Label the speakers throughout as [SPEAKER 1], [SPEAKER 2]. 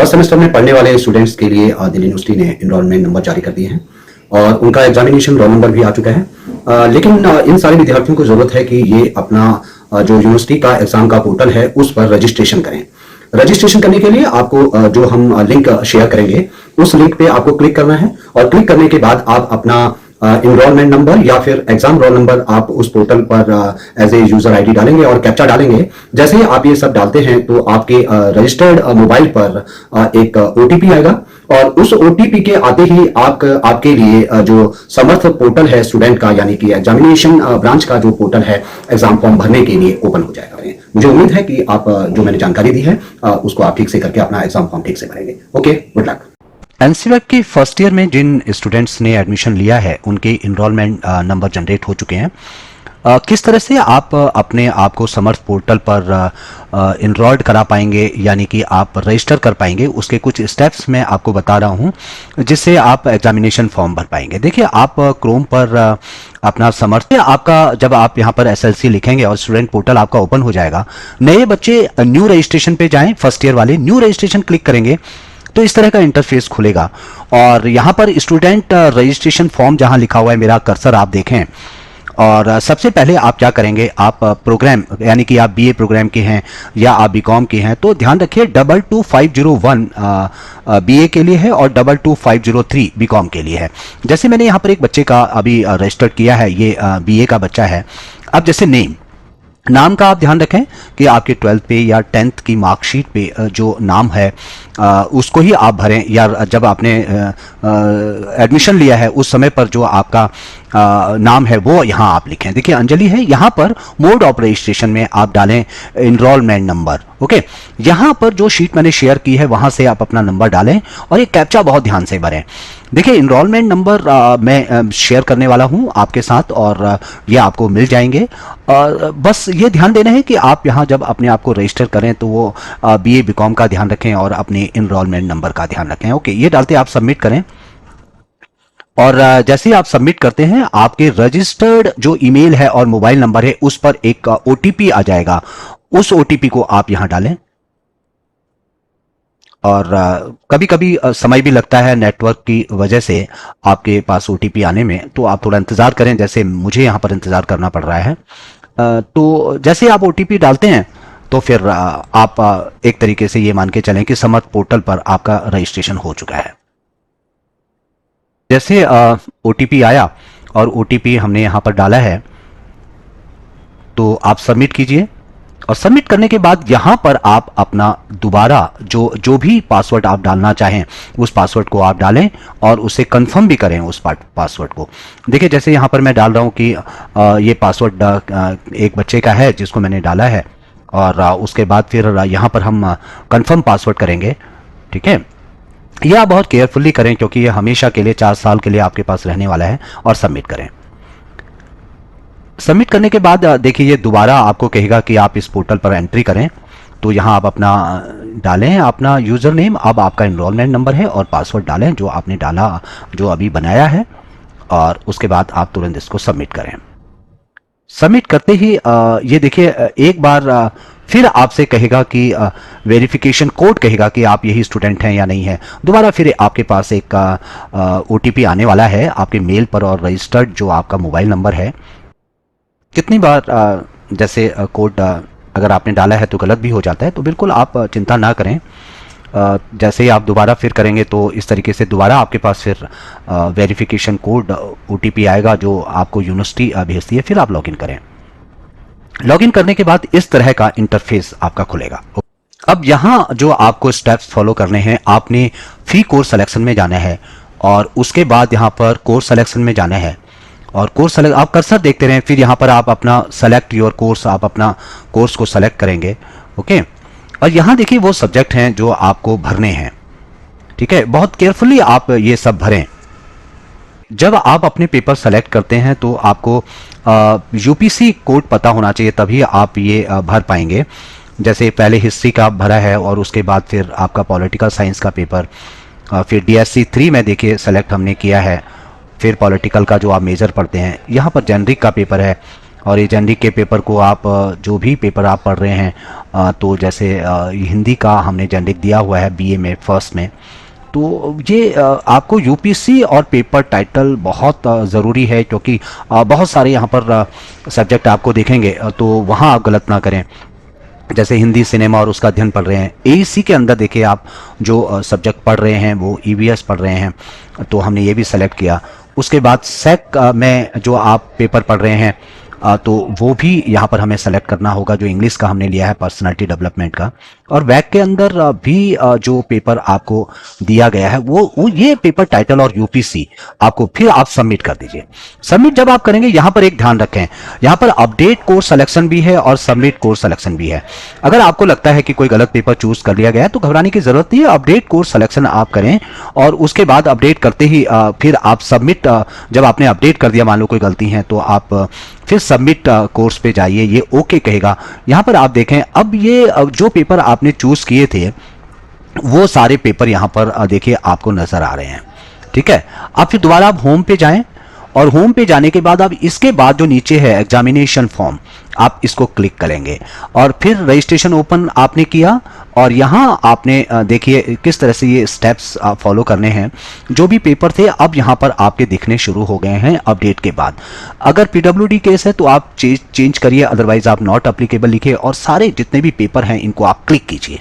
[SPEAKER 1] First semester में पढ़ने वाले स्टूडेंट्स के लिए दिल्ली यूनिवर्सिटी ने एनरोलमेंट नंबर जारी कर दिए हैं और उनका एग्जामिनेशन रोल नंबर भी आ चुका है। लेकिन इन सारे विद्यार्थियों को जरूरत है कि ये अपना जो यूनिवर्सिटी का एग्जाम का पोर्टल है उस पर रजिस्ट्रेशन करें। रजिस्ट्रेशन करने के लिए आपको जो हम लिंक शेयर करेंगे उस लिंक पे आपको क्लिक करना है और क्लिक करने के बाद आप अपना एनरोलमेंट नंबर या फिर एग्जाम रोल नंबर आप उस पोर्टल पर एज ए यूजर आईडी डालेंगे और कैप्चा डालेंगे। जैसे ही आप ये सब डालते हैं तो आपके रजिस्टर्ड मोबाइल पर एक ओटीपी आएगा और उस ओटीपी के आते ही आपके लिए जो समर्थ पोर्टल है स्टूडेंट का, यानी कि एग्जामिनेशन ब्रांच का जो पोर्टल है एग्जाम फॉर्म भरने के लिए ओपन हो जाएगा। मुझे उम्मीद है कि आप जो मैंने जानकारी दी है उसको आप ठीक से करके अपना एग्जाम फॉर्म ठीक से भरेंगे। Okay, good luck.
[SPEAKER 2] एनसीवैक के फर्स्ट ईयर में जिन स्टूडेंट्स ने एडमिशन लिया है उनके इनरोलमेंट नंबर जनरेट हो चुके हैं। किस तरह से आप अपने आप को समर्थ पोर्टल पर इनरोल्ड करा पाएंगे, यानी कि आप रजिस्टर कर पाएंगे, उसके कुछ स्टेप्स मैं आपको बता रहा हूं जिससे आप एग्जामिनेशन फॉर्म भर पाएंगे। देखिए, आप क्रोम पर अपना समर्थ आपका जब आप यहां पर एसएलसी लिखेंगे और स्टूडेंट पोर्टल आपका ओपन हो जाएगा, नए बच्चे न्यू रजिस्ट्रेशन पे जाएं, फर्स्ट ईयर वाले न्यू रजिस्ट्रेशन क्लिक करेंगे तो इस तरह का इंटरफेस खुलेगा और यहां पर स्टूडेंट रजिस्ट्रेशन फॉर्म जहां लिखा हुआ है, मेरा कर्सर आप देखें, और सबसे पहले आप क्या करेंगे, आप प्रोग्राम यानी कि आप बीए प्रोग्राम के हैं या आप बीकॉम के हैं तो ध्यान रखिए 22501 बीए के लिए है और 22503 बीकॉम के लिए है। जैसे मैंने यहाँ पर एक बच्चे का अभी रजिस्टर किया है, ये बीए का बच्चा है। अब जैसे नाम का आप ध्यान रखें कि आपके 12th पे या 10th की मार्कशीट पे जो नाम है उसको ही आप भरें, या जब आपने एडमिशन लिया है उस समय पर जो आपका नाम है वो यहाँ आप लिखें। देखिए अंजलि है, यहाँ पर मोड ऑफ रजिस्ट्रेशन में आप डालें एनरोलमेंट नंबर। ओके, यहाँ पर जो शीट मैंने शेयर की है वहाँ से आप अपना नंबर डालें और ये कैप्चा बहुत ध्यान से भरें। देखिए, एनरोलमेंट नंबर मैं शेयर करने वाला हूँ आपके साथ और ये आपको मिल जाएंगे। बस ये ध्यान देना है कि आप यहाँ जब अपने आप को रजिस्टर करें तो वो बीए बीकॉम का ध्यान रखें और अपने एनरोलमेंट नंबर का ध्यान रखें। ओके, ये डालते आप सबमिट करें और जैसे ही आप सबमिट करते हैं आपके रजिस्टर्ड जो ईमेल है और मोबाइल नंबर है उस पर एक ओटीपी आ जाएगा। उस ओटीपी को आप यहां डालें और कभी कभी समय भी लगता है नेटवर्क की वजह से आपके पास ओटीपी आने में, तो आप थोड़ा इंतजार करें, जैसे मुझे यहां पर इंतजार करना पड़ रहा है। तो जैसे आप ओटीपी डालते हैं तो फिर आप एक तरीके से ये मान के चलें कि समर्थ पोर्टल पर आपका रजिस्ट्रेशन हो चुका है। जैसे ओटीपी आया और ओटीपी हमने यहाँ पर डाला है तो आप सबमिट कीजिए और सबमिट करने के बाद यहाँ पर आप अपना दोबारा जो भी पासवर्ड आप डालना चाहें उस पासवर्ड को आप डालें और उसे कंफर्म भी करें उस पासवर्ड को। देखिए, जैसे यहाँ पर मैं डाल रहा हूँ कि ये पासवर्ड एक बच्चे का है जिसको मैंने डाला है और उसके बाद फिर यहाँ पर हम कंफर्म पासवर्ड करेंगे। ठीक है, यह आप बहुत केयरफुली करें क्योंकि ये हमेशा के लिए 4 साल के लिए आपके पास रहने वाला है और सबमिट करें। सबमिट करने के बाद देखिए ये दोबारा आपको कहेगा कि आप इस पोर्टल पर एंट्री करें, तो यहाँ आप अपना डालें अपना यूज़र नेम, अब आपका एनरोलमेंट नंबर है और पासवर्ड डालें जो आपने डाला, जो अभी बनाया है, और उसके बाद आप तुरंत इसको सबमिट करें। सबमिट करते ही ये देखिए एक बार फिर आपसे कहेगा कि वेरिफिकेशन कोड कहेगा कि आप यही स्टूडेंट हैं या नहीं है। दोबारा फिर आपके पास एक ओटीपी आने वाला है आपके मेल पर और रजिस्टर्ड जो आपका मोबाइल नंबर है। कितनी बार जैसे कोड अगर आपने डाला है तो गलत भी हो जाता है, तो बिल्कुल आप चिंता ना करें। जैसे ही आप दोबारा फिर करेंगे तो इस तरीके से दोबारा आपके पास फिर वेरिफिकेशन कोड ओटीपी आएगा जो आपको यूनिवर्सिटी भेजती है। फिर आप लॉगिन करें। लॉगिन करने के बाद इस तरह का इंटरफेस आपका खुलेगा। अब यहाँ जो आपको स्टेप्स फॉलो करने हैं, आपने फ्री कोर्स सिलेक्शन में जाना है और उसके बाद यहाँ पर कोर्स सिलेक्शन में जाना है और कोर्स सेलेक्ट आप कर्सर देखते रहें, फिर यहाँ पर आप अपना सेलेक्ट योर कोर्स, आप अपना कोर्स को सेलेक्ट करेंगे। ओके, और यहाँ देखिए वो सब्जेक्ट हैं जो आपको भरने हैं। ठीक है, बहुत केयरफुली आप ये सब भरें। जब आप अपने पेपर सेलेक्ट करते हैं तो आपको यूपीसी कोड पता होना चाहिए, तभी आप ये भर पाएंगे। जैसे पहले हिस्ट्री का भरा है और उसके बाद फिर आपका पॉलिटिकल साइंस का पेपर, फिर DSC 3 में देखिए सेलेक्ट हमने किया है, फिर पॉलिटिकल का जो आप मेजर पढ़ते हैं। यहाँ पर जेनरिक का पेपर है, और ये जेनरिक के पेपर को आप जो भी पेपर आप पढ़ रहे हैं, तो जैसे हिंदी का हमने जेनरिक दिया हुआ है बीए में फर्स्ट में, तो ये आपको यूपीसी और पेपर टाइटल बहुत ज़रूरी है, क्योंकि बहुत सारे यहाँ पर सब्जेक्ट आपको दिखेंगे, तो वहाँ आप गलत ना करें। जैसे हिंदी सिनेमा और उसका अध्ययन पढ़ रहे हैं, एईसी के अंदर देखिए आप जो सब्जेक्ट पढ़ रहे हैं वो ईवीएस पढ़ रहे हैं, तो हमने ये भी सेलेक्ट किया। उसके बाद सेक में जो आप पेपर पढ़ रहे हैं, तो वो भी यहाँ पर हमें सेलेक्ट करना होगा, जो इंग्लिश का हमने लिया है पर्सनालिटी डेवलपमेंट का। और वैक के अंदर भी जो पेपर आपको दिया गया है वो ये पेपर टाइटल और यूपीसी आपको फिर आप सबमिट कर दीजिए। सबमिट जब आप करेंगे, यहाँ पर एक ध्यान रखें, यहाँ पर अपडेट कोर्स सिलेक्शन भी है और सबमिट कोर्स सिलेक्शन भी है। अगर आपको लगता है कि कोई गलत पेपर चूज कर लिया गया है तो घबराने की जरूरत नहीं है, अपडेट कोर्स सिलेक्शन आप करें और उसके बाद अपडेट करते ही फिर आप सबमिट, जब आपने अपडेट कर दिया, मान लो कोई गलती है, तो आप फिर सबमिट कोर्स पे जाइए, ये ओके कहेगा। यहाँ पर आप देखें, अब ये जो पेपर आपने चूज किए थे वो सारे पेपर यहाँ पर देखिए आपको नजर आ रहे हैं। ठीक है, अब फिर दोबारा आप होम पे जाएं और होम पे जाने के बाद अब इसके बाद जो नीचे है एग्जामिनेशन फॉर्म, आप इसको क्लिक करेंगे और फिर रजिस्ट्रेशन ओपन आपने किया और यहाँ आपने देखिए किस तरह से ये स्टेप्स फॉलो करने हैं। जो भी पेपर थे अब यहाँ पर आपके दिखने शुरू हो गए हैं अपडेट के बाद। अगर पीडब्ल्यूडी केस है तो आप चेंज करिए, अदरवाइज आप नॉट अप्लीकेबल लिखिए और सारे जितने भी पेपर हैं इनको आप क्लिक कीजिए।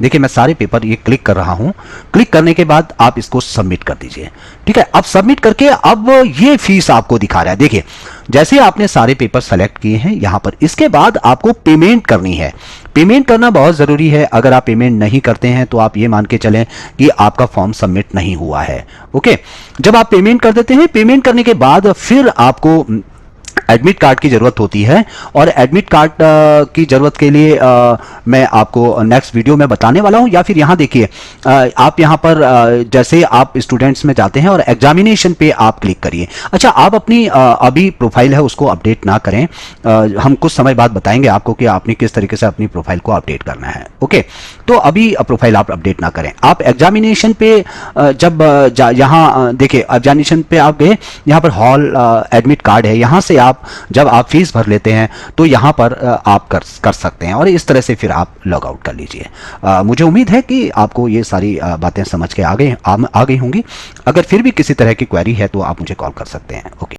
[SPEAKER 2] देखिए मैं सारे पेपर ये क्लिक कर रहा हूं। क्लिक करने के बाद आप इसको सबमिट कर दीजिए। ठीक है, अब सबमिट करके अब ये फीस आपको दिखा रहा है। देखिए जैसे आपने सारे पेपर सेलेक्ट किए हैं यहां पर, इसके बाद आपको पेमेंट करनी है। पेमेंट करना बहुत जरूरी है। अगर आप पेमेंट नहीं करते हैं तो आप ये मान के चलें कि आपका फॉर्म सबमिट नहीं हुआ है। ओके, जब आप पेमेंट कर देते हैं, पेमेंट करने के बाद फिर आपको एडमिट कार्ड की जरूरत होती है और एडमिट कार्ड की जरूरत के लिए मैं आपको नेक्स्ट वीडियो में बताने वाला हूं। या फिर यहां देखिए, आप यहां पर जैसे आप स्टूडेंट्स में जाते हैं और एग्जामिनेशन पे आप क्लिक करिए। अच्छा, आप अपनी अभी प्रोफाइल है उसको अपडेट ना करें, हम कुछ समय बाद बताएंगे आपको कि आपने किस तरीके से अपनी प्रोफाइल को अपडेट करना है। ओके, तो अभी प्रोफाइल आप अपडेट ना करें। आप एग्जामिनेशन पे जब यहाँ देखिए एग्जामिनेशन पे आप गए, यहाँ पर हॉल एडमिट कार्ड है, यहाँ से आप जब आप फीस भर लेते हैं तो यहां पर आप कर सकते हैं और इस तरह से फिर आप लॉग आउट कर लीजिए। मुझे उम्मीद है कि आपको ये सारी बातें समझ के आ गई होंगी। अगर फिर भी किसी तरह की क्वेरी है तो आप मुझे कॉल कर सकते हैं। ओके।